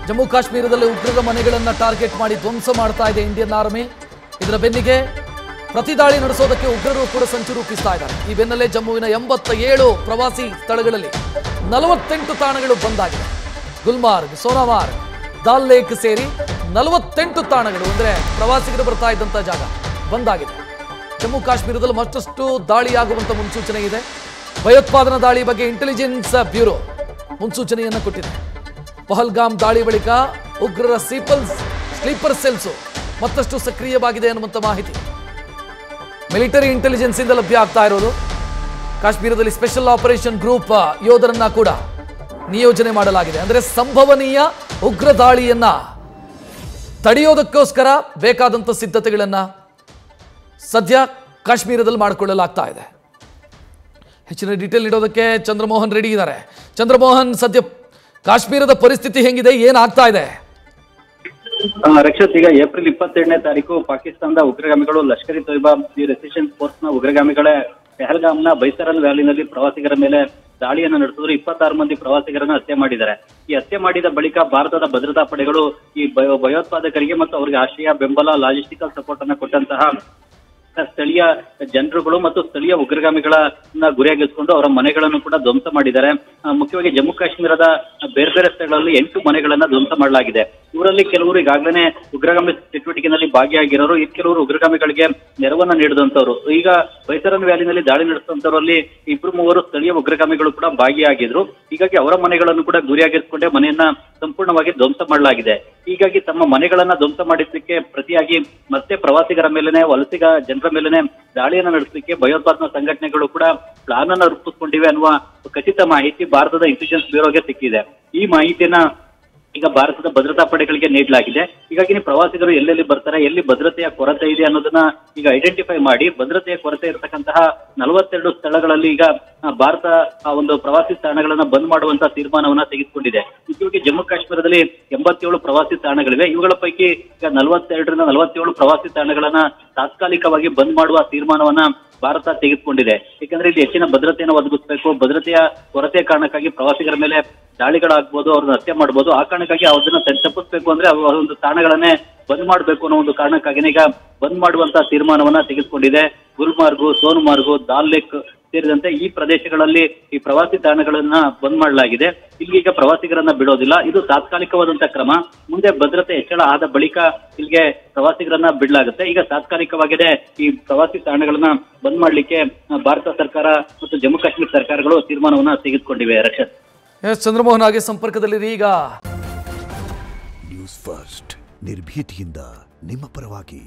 ಜಮ್ಮು ಕಾಶ್ಮೀರದಲ್ಲಿ ಉಗ್ರರ ಮನೆಗಳನ್ನು ಟಾರ್ಗೆಟ್ ಮಾಡಿ ಧ್ವಂಸ ಮಾಡ್ತಾ ಇದೆ ಇಂಡಿಯನ್ ಆರ್ಮಿ. ಇದರ ಬೆನ್ನಿಗೆ ಪ್ರತಿದಾಳಿ ನಡೆಸೋದಕ್ಕೆ ಉಗ್ರರು ಕೂಡ ಸಂಚು ರೂಪಿಸ್ತಾ ಇದ್ದಾರೆ. ಈ ಬೆನ್ನಲ್ಲೇ ಜಮ್ಮುವಿನ 87 ಪ್ರವಾಸಿ ಸ್ಥಳಗಳಲ್ಲಿ 48 ತಾಣಗಳು ಬಂದಾಗಿದೆ. ಗುಲ್ಮಾರ್ಗ್, ಸೋನಾಮಾರ್ಗ್, ದಾಲ್ ಲೇಕ್ ಸೇರಿ 48 ತಾಣಗಳು ಅಂದ್ರೆ ಪ್ರವಾಸಿಗರು ಬರ್ತಾ ಇದ್ದಂತ ಜಾಗ ಬಂದಾಗಿದೆ. ಜಮ್ಮು ಕಾಶ್ಮೀರದಲ್ಲಿ ಮತ್ತಷ್ಟು ದಾಳಿಯಾಗುವಂತ ಮುನ್ಸೂಚನೆ ಇದೆ. ಭಯೋತ್ಪಾದನಾ ದಾಳಿ ಬಗ್ಗೆ ಇಂಟೆಲಿಜೆನ್ಸ್ ಬ್ಯೂರೋ ಮುನ್ಸೂಚನೆಯನ್ನು ಕೊಟ್ಟಿದೆ. ಪಹಲ್ಗಾಮ್ ದಾಳಿ ಬಳಿಕ ಉಗ್ರರ ಸ್ಲೀಪರ್ ಸೆಲ್ಸ್ ಮತ್ತಷ್ಟು ಸಕ್ರಿಯವಾಗಿದೆ ಅನ್ನುವಂಥ ಮಾಹಿತಿ ಮಿಲಿಟರಿ ಇಂಟೆಲಿಜೆನ್ಸ್ ಇಂದ ಲಭ್ಯ ಆಗ್ತಾ ಇರೋದು. ಕಾಶ್ಮೀರದಲ್ಲಿ ಸ್ಪೆಷಲ್ ಆಪರೇಷನ್ ಗ್ರೂಪ್ ಯೋಧರನ್ನ ಕೂಡ ನಿಯೋಜನೆ ಮಾಡಲಾಗಿದೆ. ಅಂದರೆ ಸಂಭವನೀಯ ಉಗ್ರ ದಾಳಿಯನ್ನ ತಡೆಯೋದಕ್ಕೋಸ್ಕರ ಬೇಕಾದಂಥ ಸಿದ್ಧತೆಗಳನ್ನ ಸದ್ಯ ಕಾಶ್ಮೀರದಲ್ಲಿ ಮಾಡಿಕೊಳ್ಳಲಾಗ್ತಾ ಇದೆ. ಹೆಚ್ಚಿನ ಡೀಟೇಲ್ ನೀಡೋದಕ್ಕೆ ಚಂದ್ರಮೋಹನ್ ರೆಡಿ ಇದ್ದಾರೆ. ಚಂದ್ರಮೋಹನ್, ಸದ್ಯ ಕಾಶ್ಮೀರದ ಪರಿಸ್ಥಿತಿ ಹೆಂಗಿದೆ, ಏನಾಗ್ತಾ ಇದೆ? ರಕ್ಷತ್, ಈಗ ಏಪ್ರಿಲ್ 22ನೇ ತಾರೀಕು ಪಾಕಿಸ್ತಾನದ ಉಗ್ರಗಾಮಿಗಳು Lashkar e Taiba the resistance force ನ ಉಗ್ರಗಾಮಿಗಳೇ ಪಹಲ್ಗಾಮ್ನ ಬೈಸರನ್ ವ್ಯಾಲಿನಲ್ಲಿ ಪ್ರವಾಸಿಗರ ಮೇಲೆ ದಾಳಿಯನ್ನು ನಡೆಸಿದ್ರು. 26 ಮಂದಿ ಪ್ರವಾಸಿಗರನ್ನು ಹತ್ಯೆ ಮಾಡಿದ್ದಾರೆ. ಈ ಹತ್ಯೆ ಮಾಡಿದ ಬಳಿಕ ಭಾರತದ ಭದ್ರತಾ ಪಡೆಗಳು ಈ ಭಯೋತ್ಪಾದಕರಿಗೆ ಮತ್ತು ಅವರಿಗೆ ಆಶ್ರಯ, ಬೆಂಬಲ, ಲಾಜಿಸ್ಟಿಕಲ್ ಸಪೋರ್ಟ್ ಅನ್ನು ಕೊಟ್ಟಂತಹ ಸ್ಥಳೀಯ ಜನರುಗಳು ಮತ್ತು ಸ್ಥಳೀಯ ಉಗ್ರಗಾಮಿಗಳನ್ನ ಗುರಿಯಾಗಿಸಿಕೊಂಡು ಅವರ ಮನೆಗಳನ್ನು ಕೂಡ ಧ್ವಂಸ ಮಾಡಿದ್ದಾರೆ. ಮುಖ್ಯವಾಗಿ ಜಮ್ಮು ಕಾಶ್ಮೀರದ ಬೇರೆ ಬೇರೆ ಸ್ಥಳಗಳಲ್ಲಿ 8 ಮನೆಗಳನ್ನ ಧ್ವಂಸ ಮಾಡಲಾಗಿದೆ. ಇವರಲ್ಲಿ ಕೆಲವರು ಈಗಾಗಲೇ ಉಗ್ರಗಾಮಿ ಚಟುವಟಿಕೆಯಲ್ಲಿ ಭಾಗಿಯಾಗಿರೋರು, ಕೆಲವರು ಉಗ್ರಗಾಮಿಗಳಿಗೆ ನೆರವನ್ನ ನೀಡಿದಂತವ್ರು. ಈಗ ಬೈಸರನ್ ವ್ಯಾಲಿನಲ್ಲಿ ದಾಳಿ ನಡೆಸಿದಂತವರಲ್ಲಿ 2-3 ಸ್ಥಳೀಯ ಉಗ್ರಗಾಮಿಗಳು ಕೂಡ ಭಾಗಿಯಾಗಿದ್ರು. ಹೀಗಾಗಿ ಅವರ ಮನೆಗಳನ್ನು ಕೂಡ ಗುರಿಯಾಗಿಸಿಕೊಂಡೇ ಮನೆಯನ್ನ ಸಂಪೂರ್ಣವಾಗಿ ಧ್ವಂಸ ಮಾಡಲಾಗಿದೆ. ಹೀಗಾಗಿ ತಮ್ಮ ಮನೆಗಳನ್ನ ಧ್ವಂಸ ಮಾಡಿದ್ದಕ್ಕೆ ಪ್ರತಿಯಾಗಿ ಮತ್ತೆ ಪ್ರವಾಸಿಗರ ಮೇಲೆನೆ, ವಲಸಿಗ ಜನರ ಮೇಲೆನೆ ದಾಳಿಯನ್ನು ನಡೆಸಲಿಕ್ಕೆ ಭಯೋತ್ಪಾದನಾ ಸಂಘಟನೆಗಳು ಕೂಡ ಪ್ಲಾನ್ ಅನ್ನ ರೂಪಿಸಿಕೊಂಡಿವೆ ಅನ್ನುವ ಖಚಿತ ಮಾಹಿತಿ ಭಾರತದ ಇಂಟೆಲಿಜೆನ್ಸ್ ಬ್ಯೂರೋಗೆ ಸಿಕ್ಕಿದೆ. ಈ ಮಾಹಿತಿಯನ್ನ ಈಗ ಭಾರತದ ಭದ್ರತಾ ಪಡೆಗಳಿಗೆ ನೀಡಲಾಗಿದೆ. ಹೀಗಾಗಿ ಪ್ರವಾಸಿಗರು ಎಲ್ಲೆಲ್ಲಿ ಬರ್ತಾರೆ, ಎಲ್ಲಿ ಭದ್ರತೆಯ ಕೊರತೆ ಇದೆ ಅನ್ನೋದನ್ನ ಈಗ ಐಡೆಂಟಿಫೈ ಮಾಡಿ ಭದ್ರತೆಯ ಕೊರತೆ ಇರತಕ್ಕಂತಹ 42 ಸ್ಥಳಗಳಲ್ಲಿ ಈಗ ಭಾರತ ಆ ಒಂದು ಪ್ರವಾಸಿ ತಾಣಗಳನ್ನ ಬಂದ್ ಮಾಡುವಂತ ತೀರ್ಮಾನವನ್ನ ತೆಗೆದುಕೊಂಡಿದೆ. ಮುಖ್ಯವಾಗಿ ಜಮ್ಮು ಕಾಶ್ಮೀರದಲ್ಲಿ 87 ಪ್ರವಾಸಿ ತಾಣಗಳಿವೆ. ಇವುಗಳ ಪೈಕಿ ಈಗ 42ರಿಂದ 47 ಪ್ರವಾಸಿ ತಾಣಗಳನ್ನ ತಾತ್ಕಾಲಿಕವಾಗಿ ಬಂದ್ ಮಾಡುವ ತೀರ್ಮಾನವನ್ನ ಭಾರತ ತೆಗೆದುಕೊಂಡಿದೆ. ಯಾಕಂದ್ರೆ ಇಲ್ಲಿ ಹೆಚ್ಚಿನ ಭದ್ರತೆಯನ್ನು ಒದಗಿಸಬೇಕು. ಭದ್ರತೆಯ ಕೊರತೆಯ ಕಾರಣಕ್ಕಾಗಿ ಪ್ರವಾಸಿಗರ ಮೇಲೆ ದಾಳಿಗಳಾಗ್ಬೋದು, ಅವ್ರನ್ನ ಹತ್ಯೆ ಮಾಡ್ಬೋದು. ಆ ಕಾರಣಕ್ಕಾಗಿ ಅದನ್ನ ತಪ್ಪಿಸ್ಬೇಕು ಅಂದ್ರೆ ಒಂದು ತಾಣಗಳನ್ನೇ ಬಂದ್ ಮಾಡಬೇಕು ಅನ್ನೋ ಒಂದು ಕಾರಣಕ್ಕಾಗಿನೇ ಈಗ ಬಂದ್ ಮಾಡುವಂತ ತೀರ್ಮಾನವನ್ನ ತೆಗೆದುಕೊಂಡಿದೆ. ಗುಲ್ಮಾರ್ಗು, ಸೋನ್ಮಾರ್ಗು, ದಾಲ್ ಲೇಕ್ ಸೇರಿದಂತೆ ಈ ಪ್ರದೇಶಗಳಲ್ಲಿ ಈ ಪ್ರವಾಸಿ ತಾಣಗಳನ್ನ ಬಂದ್ ಮಾಡಲಾಗಿದೆ. ಇಲ್ಲಿಗೆ ಪ್ರವಾಸಿಗರನ್ನ ಬಿಡೋದಿಲ್ಲ. ಇದು ತಾತ್ಕಾಲಿಕವಾದಂತ ಕ್ರಮ. ಮುಂದೆ ಭದ್ರತೆ ಹೆಚ್ಚಳ ಆದ ಬಳಿಕ ಇಲ್ಲಿಗೆ ಪ್ರವಾಸಿಗರನ್ನ ಬಿಡಲಾಗುತ್ತೆ. ಈಗ ತಾತ್ಕಾಲಿಕವಾಗಿದೆ ಈ ಪ್ರವಾಸಿ ತಾಣಗಳನ್ನ ಬಂದ್ ಮಾಡ್ಲಿಕ್ಕೆ ಭಾರತ ಸರ್ಕಾರ ಮತ್ತು ಜಮ್ಮು ಕಾಶ್ಮೀರ ಸರ್ಕಾರಗಳು ತೀರ್ಮಾನವನ್ನ ತೆಗೆದುಕೊಂಡಿವೆ. ರಕ್ಷತ್, ಚಂದ್ರಮೋಹನ್ ಹಾಗೆ ಸಂಪರ್ಕದಲ್ಲಿರಿ. ಈಗ ನ್ಯೂಸ್ ಫಸ್ಟ್ ನಿರ್ಭೀತಿಯಿಂದ ನಿಮ್ಮ ಪರವಾಗಿ.